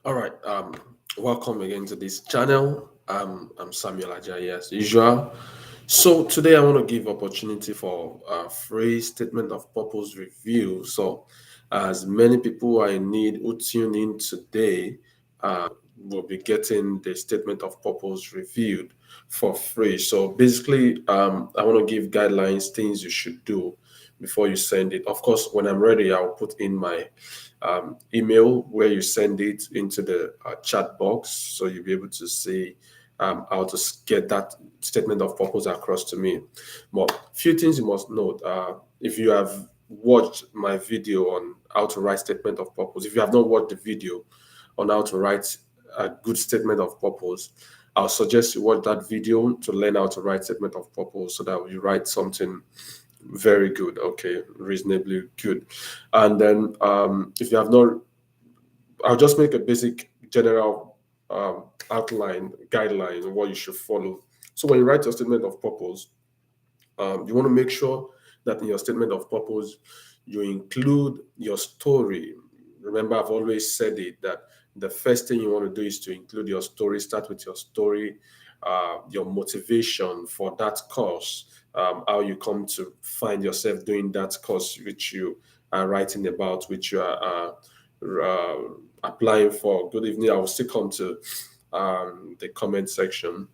All right. Welcome again to this channel. I'm Samuel Ajayi as usual. So today I want to give opportunity for a free statement of purpose review. So as many people I need who tune in today will be getting the statement of purpose reviewed for free. So basically, I want to give guidelines, things you should do before you send it. Of course, when I'm ready, I'll put in my email where you send it into the chat box, so you'll be able to see how to get that statement of purpose across to me. But few things you must note. If you have watched my video on how to write statement of purpose, if you have not watched the video on how to write a good statement of purpose, I'll suggest you watch that video to learn how to write statement of purpose so that you write something very good, okay, reasonably good. And then if you have not, I'll just make a basic general outline, guideline of what you should follow. So when you write your statement of purpose, you want to make sure that in your statement of purpose, you include your story. Remember, I've always said it that the first thing you want to do is to include your story. Start with your story, your motivation for that course, how you come to find yourself doing that course which you are writing about, which you are applying for. Good evening. I will still come to the comment section.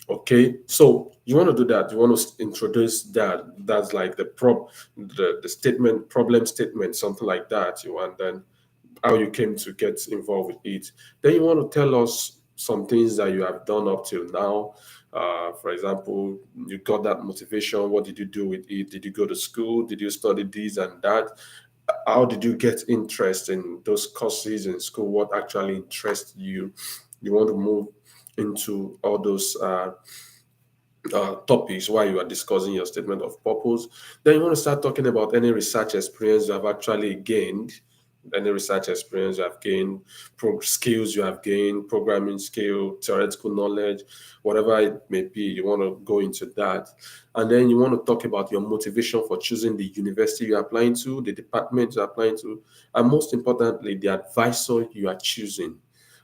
Okay, so you want to do that. You want to introduce that. That's like the statement, problem statement, something like that. You want then how you came to get involved with it. Then you want to tell us some things that you have done up till now. For example, you got that motivation. What did you do with it? Did you go to school? Did you study this and that? How did you get interest in those courses in school? What actually interests you? You want to move into all those topics while you are discussing your statement of purpose. Then you want to start talking about any research experience you have actually gained, any research experience you have gained, skills you have gained, programming skill, theoretical knowledge, whatever it may be. You want to go into that. And then you want to talk about your motivation for choosing the university you're applying to, the department you're applying to, and most importantly, the advisor you are choosing.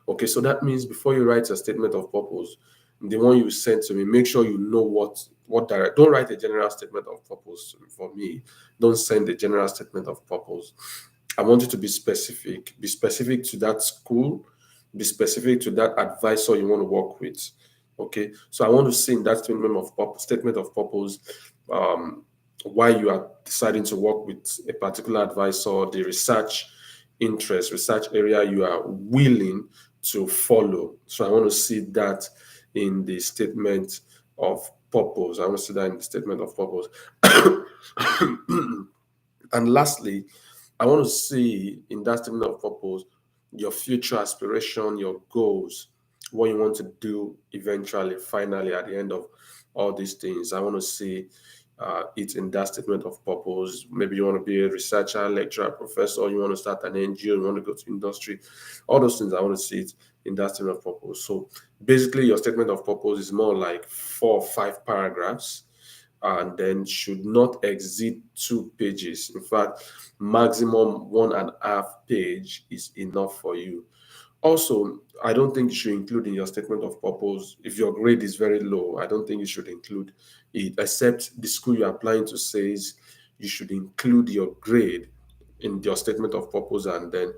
Okay, so that means before you write a statement of purpose, the one you send to me, make sure you know what direct. Don't write a general statement of purpose for me. Don't send a general statement of purpose. I want you to be specific. Be specific to that school. Be specific to that advisor you want to work with. Okay, so I want to see in that statement of purpose, um, why you are deciding to work with a particular advisor, the research interest, research area you are willing to follow. So I want to see that in the statement of purpose. I want to see that in the statement of purpose. And lastly, I want to see in that statement of purpose your future aspiration, your goals, what you want to do eventually, finally, at the end of all these things. I want to see it in that statement of purpose. Maybe you want to be a researcher, lecturer, professor, you want to start an NGO, you want to go to industry, all those things. I want to see it in that statement of purpose. So basically, your statement of purpose is more like 4 or 5 paragraphs and then should not exceed 2 pages. In fact, maximum 1.5 page is enough for you. Also, I don't think you should include in your statement of purpose, if your grade is very low, I don't think you should include it, except the school you're applying to says you should include your grade in your statement of purpose and then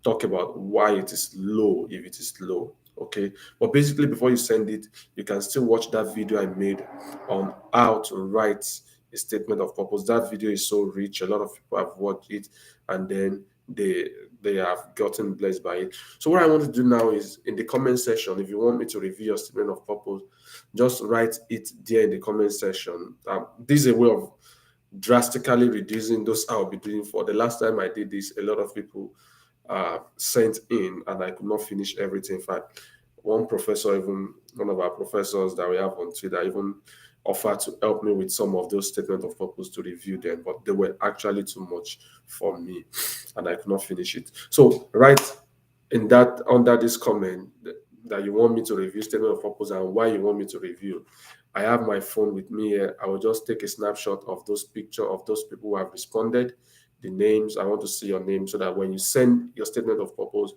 talk about why it is low if it is low. Okay. But basically, before you send it, you can still watch that video I made on how to write a statement of purpose. That video is so rich. A lot of people have watched it and then they have gotten blessed by it. So what I want to do now is in the comment section, if you want me to review your statement of purpose, just write it there in the comment section. This is a way of drastically reducing those I'll be doing for. The last time I did this, a lot of people sent in and I could not finish everything. In fact, one professor, even one of our professors that we have on Twitter, even offered to help me with some of those statements of purpose to review them, but they were actually too much for me and I could not finish it. So write in that under this comment that you want me to review statement of purpose and why you want me to review. I have my phone with me here. I will just take a snapshot of those picture of those people who have responded, the names. I want to see your name so that when you send your statement of purpose,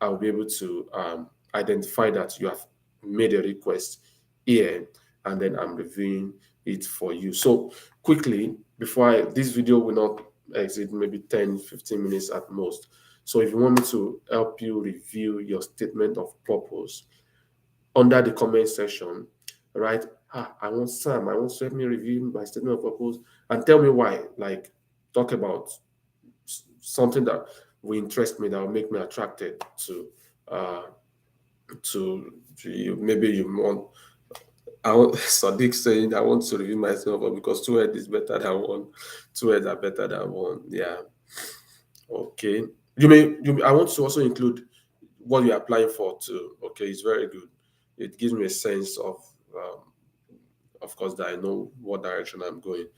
I'll be able to identify that you have made a request here, and then I'm reviewing it for you. So quickly, this video will not exceed maybe 10-15 minutes at most. So if you want me to help you review your statement of purpose, under the comment section, right? I want Sam, I want to help me review my statement of purpose and tell me why. Like, talk about something that will interest me, that will make me attracted uh to you. Maybe you want, I want Sadiq saying I want to review myself because two heads is better than one. Two heads are better than one. Yeah. Okay. I want to also include what you're applying for too. Okay, it's very good. It gives me a sense of course, that I know what direction I'm going.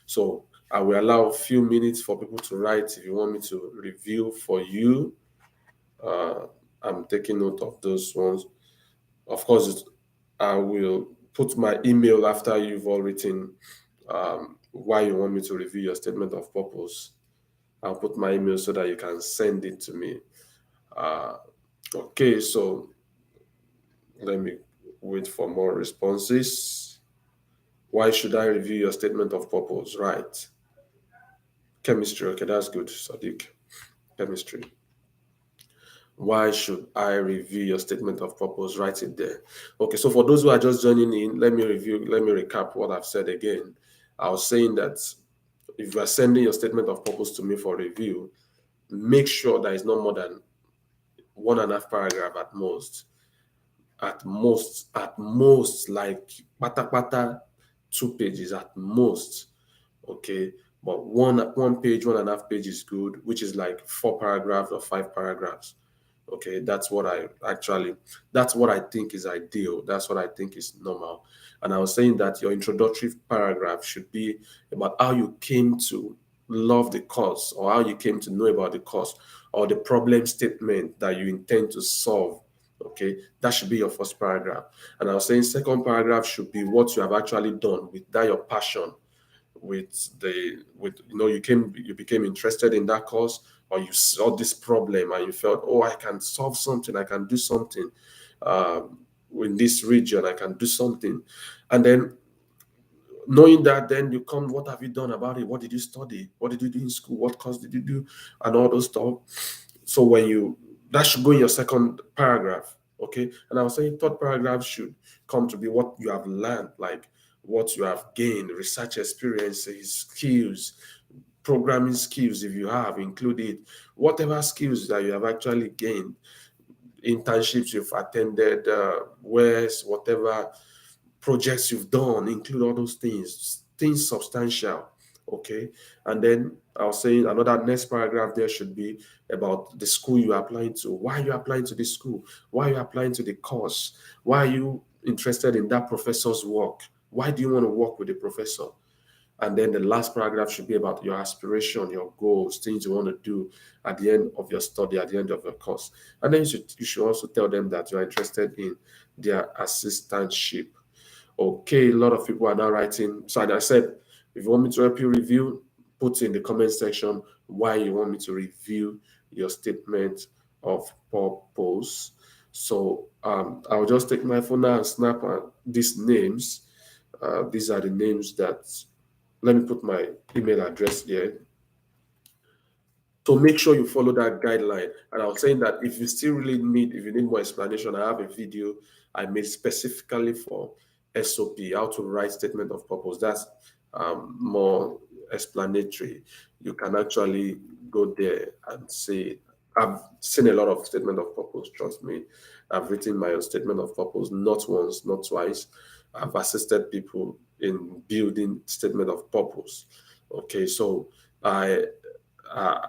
So I will allow a few minutes for people to write if you want me to review for you. Uh, I'm taking note of those ones. Of course, I will put my email after you've all written why you want me to review your statement of purpose. I'll put my email so that you can send it to me. Uh, okay, so let me wait for more responses. Why should I review your statement of purpose? Right. Chemistry. Okay, that's good, Sadiq. Chemistry. Why should I review your statement of purpose? Write it there. Okay, so for those who are just joining in, let me recap what I've said again. I was saying that if you are sending your statement of purpose to me for review, make sure there is no more than 1.5 paragraph at most. At most, like pata pata, 2 pages at most. Okay, but one page, 1.5 page is good, which is like 4 paragraphs or 5 paragraphs. Okay, that's what I think is ideal. That's what I think is normal. And I was saying that your introductory paragraph should be about how you came to love the course, or how you came to know about the course, or the problem statement that you intend to solve. Okay, that should be your first paragraph. And I was saying second paragraph should be what you have actually done with that, your passion, you became interested in that course, or you saw this problem and you felt, oh, I can solve something, I can do something um, in this region, I can do something. And then knowing that, then you come, what have you done about it? What did you study? What did you do in school? What course did you do? And all those stuff. So that should go in your second paragraph. Okay, and I was saying third paragraph should come to be what you have learned, like what you have gained, research experiences, skills, programming skills, if you have included whatever skills that you have actually gained, internships you've attended, where's whatever projects you've done, include all those things substantial. Okay, and then I was saying another next paragraph there should be about the school you're applying to. Why are you applying to this school? Why are you applying to the course? Why are you interested in that professor's work? Why do you want to work with the professor? And then the last paragraph should be about your aspiration, your goals, things you want to do at the end of your study, at the end of your course. And then you should also tell them that you're interested in their assistantship. Okay, a lot of people are now writing. So as I said, if you want me to help you review, put in the comment section why you want me to review your statement of purpose. So I'll just take my phone now and snap these names. These are the names that, let me put my email address here. So make sure you follow that guideline. And I was saying that if you need more explanation, I have a video I made specifically for SOP, how to write statement of purpose. That's more explanatory. You can actually go there and see. I've seen a lot of statement of purpose, trust me. I've written my own statement of purpose not once, not twice. I've assisted people in building statement of purpose. Okay, so I uh,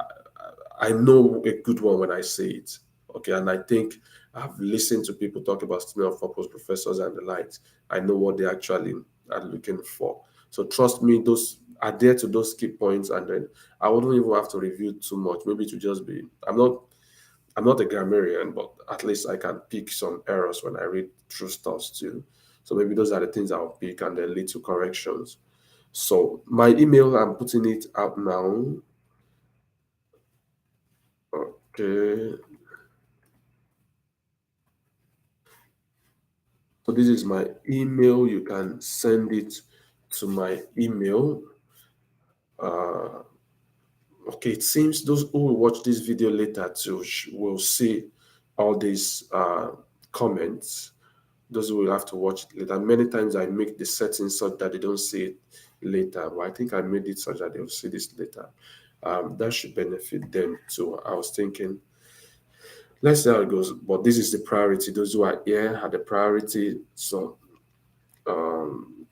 I know a good one when I say it. Okay, and I think I've listened to people talk about statement of purpose, professors and the likes. I know what they actually are looking for. So trust me, those adhere to those key points, and then I wouldn't even have to review too much. Maybe to just be. I'm not a grammarian, but at least I can pick some errors when I read through stuff too. So maybe those are the things I'll pick and then lead to corrections. So my email, I'm putting it out now. Okay. this is my email. You can send it to my email. Uh, okay, it seems those who will watch this video later too will see all these comments. Those who will have to watch it later. Many times I make the settings such that they don't see it later, but I think I made it such that they'll see this later. That should benefit them too. I was thinking, let's see how it goes. But this is the priority. Those who are here are the priority. So um,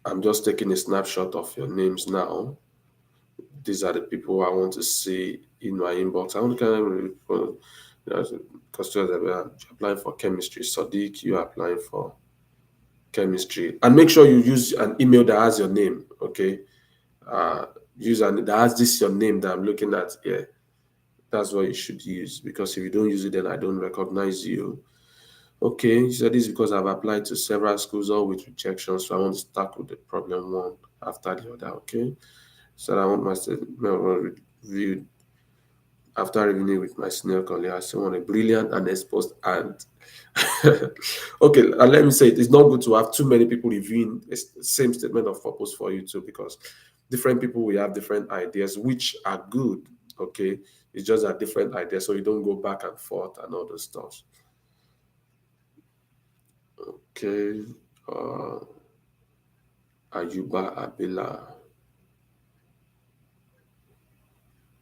I'm just taking a snapshot of your names now. These are the people I want to see in my inbox. I want to because you're applying for chemistry. Sadiq, you are applying for chemistry. And make sure you use an email that has your name. Okay. Uh, use an that has this your name that I'm looking at here. That's what you should use because if you don't use it, then I don't recognize you. Okay, you said this is because I've applied to several schools, all with rejection. So I want to start with the problem one after the other. Okay, so I want my statement reviewed after reviewing it with my senior colleague. I still want a brilliant and exposed and okay, and let me say it's not good to have too many people reviewing the same statement of purpose for you too, because different people will have different ideas, which are good. Okay, it's just a different idea, so you don't go back and forth and all those stuff. Okay, uh, Ayuba Abela.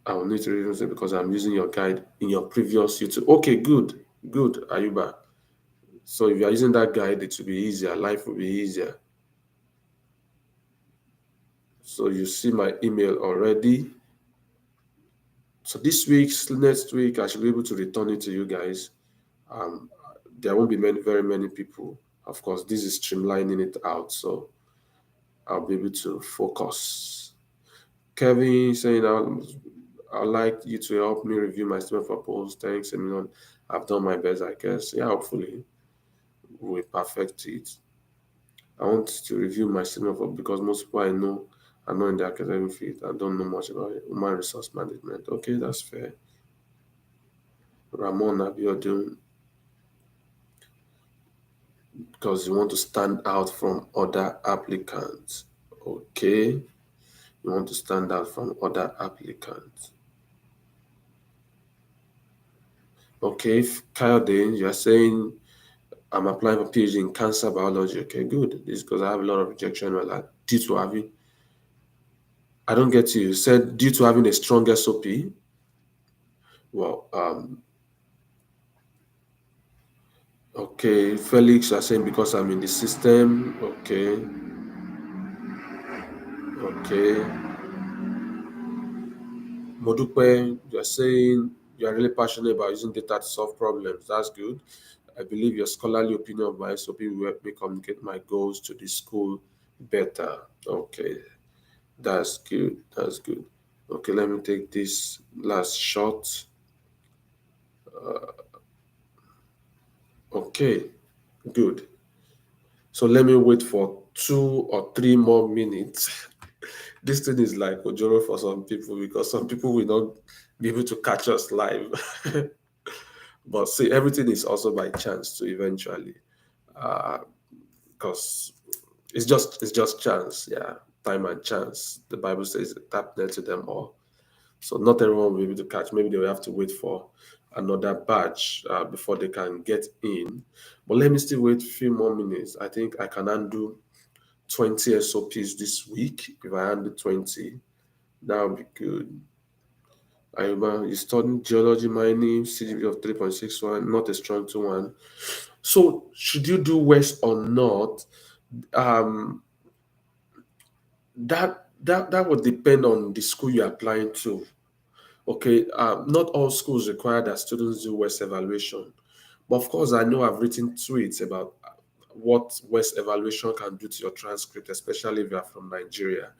I will need to reuse it because I'm using your guide in your previous YouTube. Okay, good, good, Ayuba. So if you are using that guide, it will be easier. Life will be easier. So you see my email already. So this week's next week, I should be able to return it to you guys. Um, there won't be very many people. Of course, this is streamlining it out, so I'll be able to focus. Kevin saying, I'd like you to help me review my statement for post. Thanks, everyone. I've done my best, I guess. Yeah, hopefully we'll perfect it. I want to review my statement for because most people I know are not in the academic field and don't know much about human resource management. Okay, that's fair. Ramon Abiodun, because you want to stand out from other applicants. Okay, you want to stand out from other applicants. Okay, Kyle, you're saying I'm applying for PhD in cancer biology. Okay, good. This is because I have a lot of rejection due to having. I don't get you. You said due to having a strong SOP. Well, okay. Felix, you're saying because I'm in the system. Okay, okay. Modupe, you're saying you're really passionate about using data to solve problems. That's good. I believe your scholarly opinion of my SOP will help me communicate my goals to the school better. Okay, that's good. That's good. Okay, let me take this last shot. Okay, good. So let me wait for 2 or 3 more minutes. This thing is like Ojoro for some people because some people will not be able to catch us live. But see, everything is also by chance to eventually, because it's just chance, yeah, time and chance. The Bible says tap near to them all. So not everyone will be able to catch. Maybe they will have to wait for another batch before they can get in. But let me still wait a few more minutes. I think I can undo 20 SOPs this week. If I handle 20, that would be good. Ayuba, you studying geology mining, CGP of 3.61, not a strong 2-1. So should you do West or not? Um, that would depend on the school you're applying to. Okay, not all schools require that students do West evaluation. But of course, I know I've written tweets about what West evaluation can do to your transcript, especially if you are from Nigeria,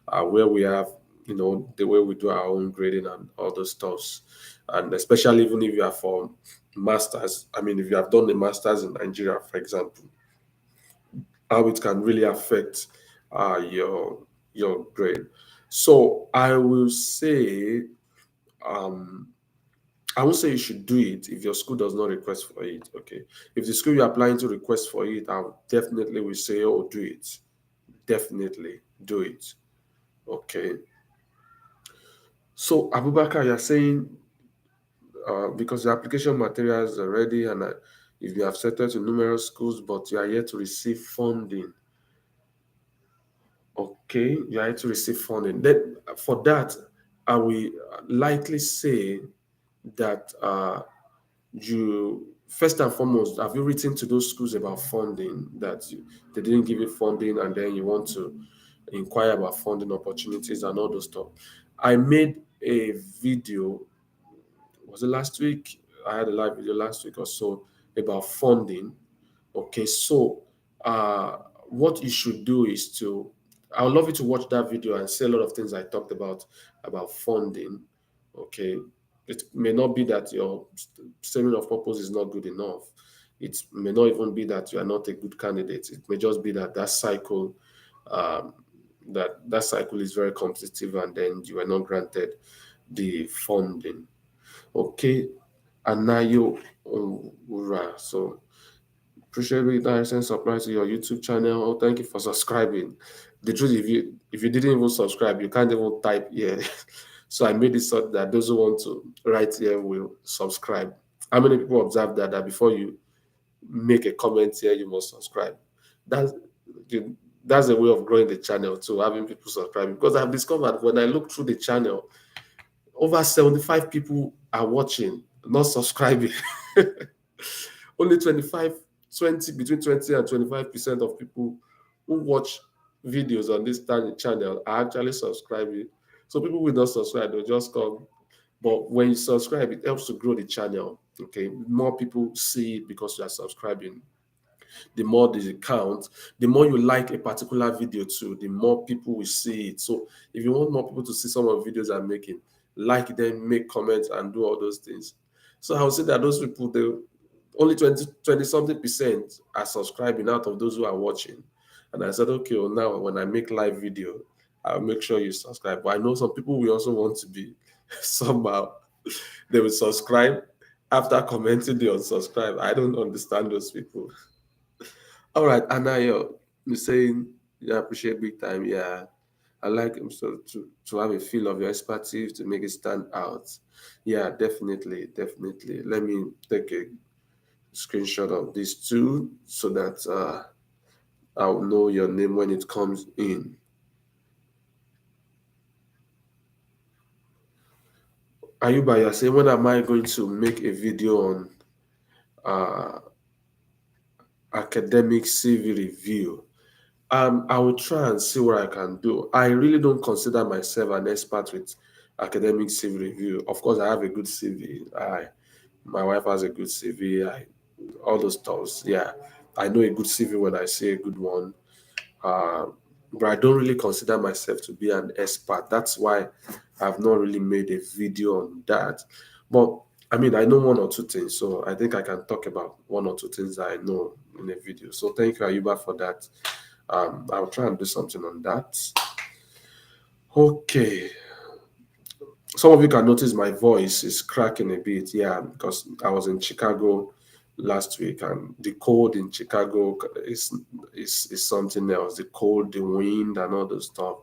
where we have, the way we do our own grading and all those stuffs. And especially even if you are from masters, I mean, if you have done the masters in Nigeria, for example, how it can really affect your grade. So I will say, um, I won't say you should do it if your school does not request for it. Okay. If the school you're applying to request for it, I definitely will say, oh, do it. Definitely do it. Okay. So Abubakar, you're saying because the application materials are ready and if you have accepted to numerous schools, but you are yet to receive funding. Okay, you are yet to receive funding. Then for that, I will likely say that you first and foremost, have you written to those schools about funding that they didn't give you funding, and then you want to inquire about funding opportunities and all those stuff? I made a video, was it last week? I had a live video last week or so about funding. Okay, so uh, what you should do is to, I would love you to watch that video and see a lot of things I talked about funding. Okay, it may not be that your statement of purpose is not good enough. It may not even be that you are not a good candidate. It may just be that um, that cycle is very competitive, and then you were not granted the funding. Okay, Anayo Ura. So appreciate it. That send surprise to your YouTube channel. Oh, thank you for subscribing. The truth, if you didn't even subscribe, you can't even type here. So I made it so that those who want to write here will subscribe. How many people observe that before you make a comment here, you must subscribe? That's that's a way of growing the channel too, having people subscribe. Because I've discovered when I look through the channel, over 75 people are watching, not subscribing. Only 25, 20, between 20 and 25% of people who watch videos on this channel are actually subscribing. So people will not subscribe, they'll just come. But when you subscribe, it helps to grow the channel. Okay, more people see it because you are subscribing. The more the count, the more you like a particular video too, the more people will see it. So if you want more people to see some of the videos I'm making, like them, make comments, and do all those things. So I would say that those people, they only 20 something percent are subscribing out of those who are watching. And I said, okay, well, now when I make live video, I'll make sure you subscribe. But I know some people will also want to be somehow, they will subscribe after commenting, they unsubscribe. I don't understand those people. All right, Anayo, you're saying you appreciate big time. Yeah, I like to have a feel of your expertise to make it stand out. Yeah, definitely. Let me take a screenshot of this too so that I'll know your name when it comes in. Ayuba, you're saying, when am I going to make a video on uh, academic CV review? I will try and see what I can do. I really don't consider myself an expert with academic CV review. Of course, I have a good CV. My wife has a good CV. All those stuff. Yeah, I know a good CV when I see a good one. Uh, but I don't really consider myself to be an expert. That's why I've not really made a video on that. But I mean, I know one or two things, so I think I can talk about one or two things that I know in a video. So thank you, Ayuba, for that. I'll try and do something on that. Okay. Some of you can notice my voice is cracking a bit. Yeah, because I was in Chicago last week, and the cold in Chicago is something else. The cold, the wind, and all those stuff.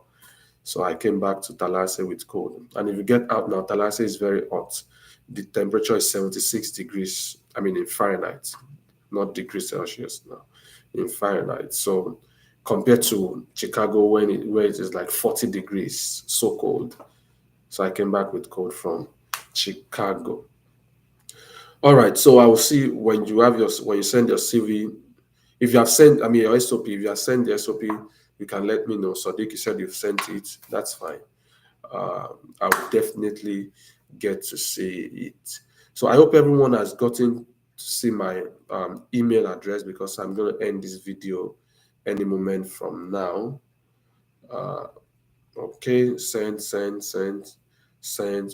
So I came back to Tallahassee with cold. And if you get out now, Tallahassee is very hot. The temperature is 76 degrees. I mean, in Fahrenheit, not degrees Celsius now, in Fahrenheit. So compared to Chicago, where it is like 40 degrees, so cold. So I came back with cold from Chicago. All right. So I will see when you send your CV. If you have sent, I mean your SOP. If you have sent the SOP, you can let me know. Sadiq, you said you've sent it. That's fine. I will definitely get to see it. So I hope everyone has gotten to see my email address, because I'm going to end this video any moment from now. Uh, okay, send.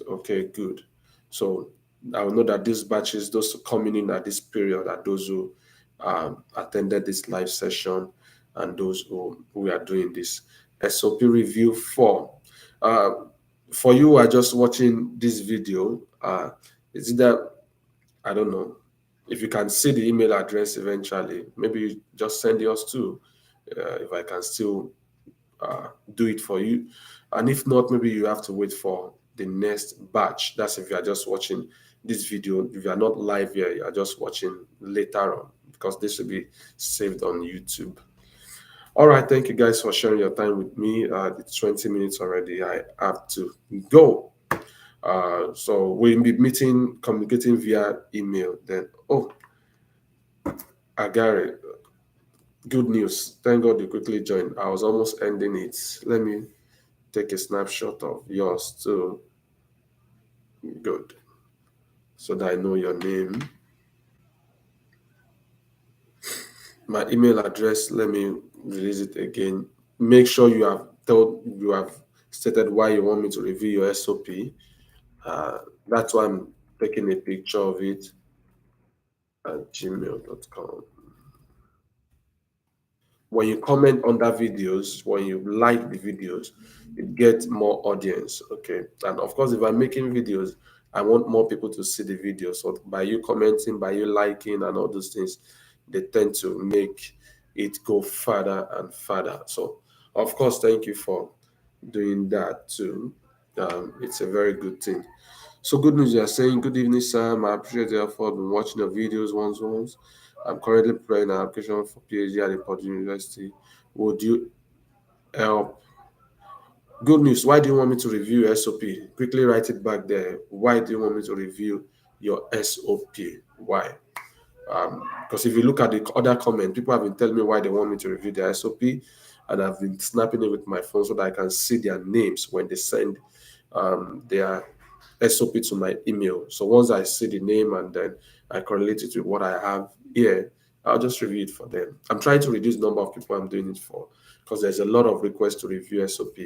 Okay, good. So I will know that these batches, those coming in at this period, are those who attended this live session and those who we are doing this SOP review for. Uh, for you who are just watching this video, Is it that, I don't know, if you can see the email address eventually, maybe you just send yours too. If I can still do it for you. And if not, maybe you have to wait for the next batch. That's if you are just watching this video. If you are not live here, you are just watching later on, because this will be saved on YouTube. All right, thank you guys for sharing your time with me. It's 20 minutes already. I have to go. So we'll be meeting, communicating via email. Then, oh, I got it. Good news. Thank God you quickly joined. I was almost ending it. Let me take a snapshot of yours too. Good. So that I know your name. My email address, let me release it again. Make sure you have stated why you want me to review your SOP. That's why I'm taking a picture of it at gmail.com. When you comment under videos, when you like the videos, it gets more audience. Okay. And of course, if I'm making videos, I want more people to see the video. So by you commenting, by you liking, and all those things, they tend to make it go further and further. So, of course, thank you for doing that too. It's a very good thing. So good news, you are saying, good evening, Sam. I appreciate the effort in watching the videos once. I'm currently preparing an application for PhD at the Purdue University. Would you help? Good news. Why do you want me to review your SOP? Quickly write it back there. Why do you want me to review your SOP? Why? Because if you look at the other comment, people have been telling me why they want me to review their SOP, and I've been snapping it with my phone so that I can see their names when they send their SOP to my email. So once I see the name and then I correlate it with what I have here, I'll just review it for them. I'm trying to reduce the number of people I'm doing it for, because there's a lot of requests to review SOP,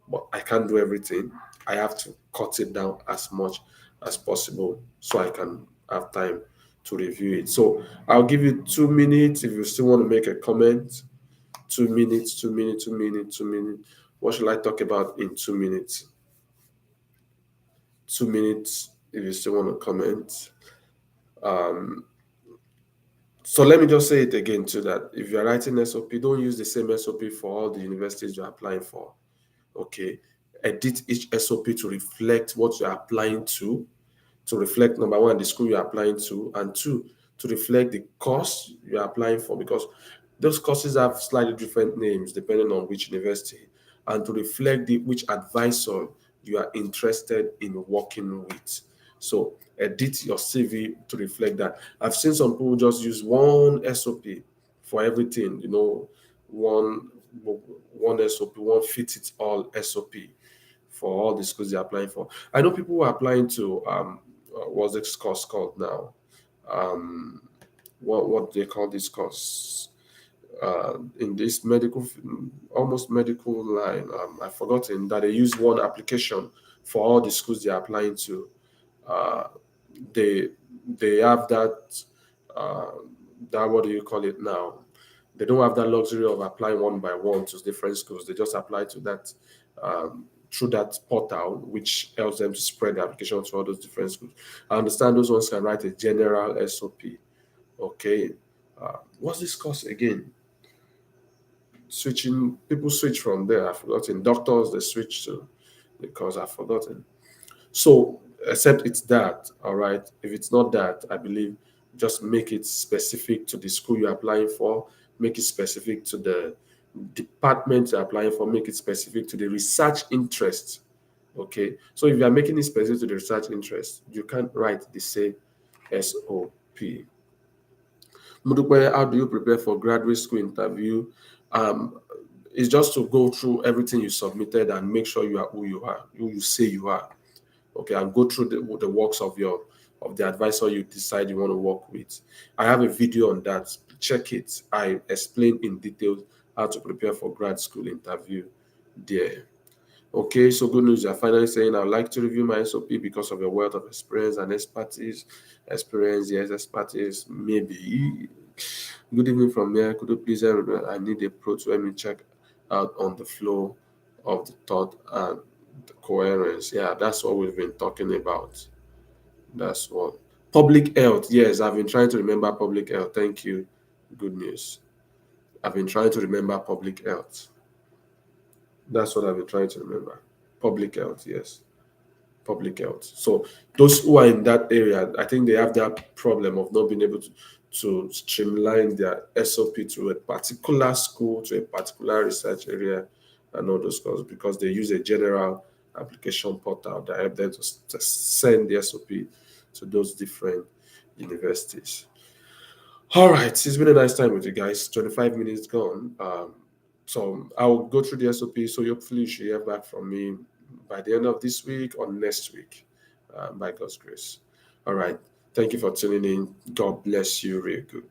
but I can't do everything. I have to cut it down as much as possible so I can have time to review it. So I'll give you 2 minutes if you still want to make a comment. 2 minutes, 2 minutes, 2 minutes, 2 minutes. What should I talk about in 2 minutes? 2 minutes if you still want to comment. Um, so let me just say it again too, that if you're writing SOP, don't use the same SOP for all the universities you're applying for. Okay. Edit each SOP to reflect what you're applying to reflect, number one, the school you're applying to, and two, to reflect the course you're applying for, because those courses have slightly different names depending on which university, and to reflect which advisor you are interested in working with. So edit your CV to reflect that. I've seen some people just use one SOP for everything, one one SOP, one fit it all SOP for all the schools they're applying for. I know people who are applying to what's this course called now? Um, what do they call this course? In this almost medical line, I've forgotten that they use one application for all the schools they're applying to. Uh, they they have uh, that, what do you call it now? They don't have that luxury of applying one by one to different schools. They just apply to that through that portal, which helps them to spread the application to all those different schools. I understand those ones can write a general SOP. Okay, what's this course again? Switching, people switch from there. I've forgotten. Doctors, they switch to, because I've forgotten. So, except it's that, all right. If it's not that, I believe just make it specific to the school you're applying for, make it specific to the department you're applying for, make it specific to the research interest. Okay. So if you are making it specific to the research interest, you can't write the same SOP. Mudupe, how do you prepare for graduate school interview? Um, it's just to go through everything you submitted and make sure you are who you are, who you say you are. Okay, and go through the works of the advisor you decide you want to work with. I have a video on that. Check it. I explain in detail how to prepare for grad school interview there. Okay, so good news. You're finally saying, I would like to review my SOP because of your wealth of experience and expertise. Experience, yes, expertise, maybe. Good evening from here. Could you please help me? I need a pro to help me check out on the flow of the thought and the coherence. Yeah, that's what we've been talking about. That's what. Public health. Yes, I've been trying to remember public health. Thank you. Good news. I've been trying to remember public health. That's what I've been trying to remember. Public health, yes. Public health. So those who are in that area, I think they have that problem of not being able to streamline their SOP to a particular school, to a particular research area, and all those things because they use a general application portal that help them to send the SOP to those different universities. All right, it's been a nice time with you guys. 25 minutes gone. So I'll go through the SOP. So hopefully you should hear back from me by the end of this week or next week, by God's grace. All right. Thank you for tuning in. God bless you real good.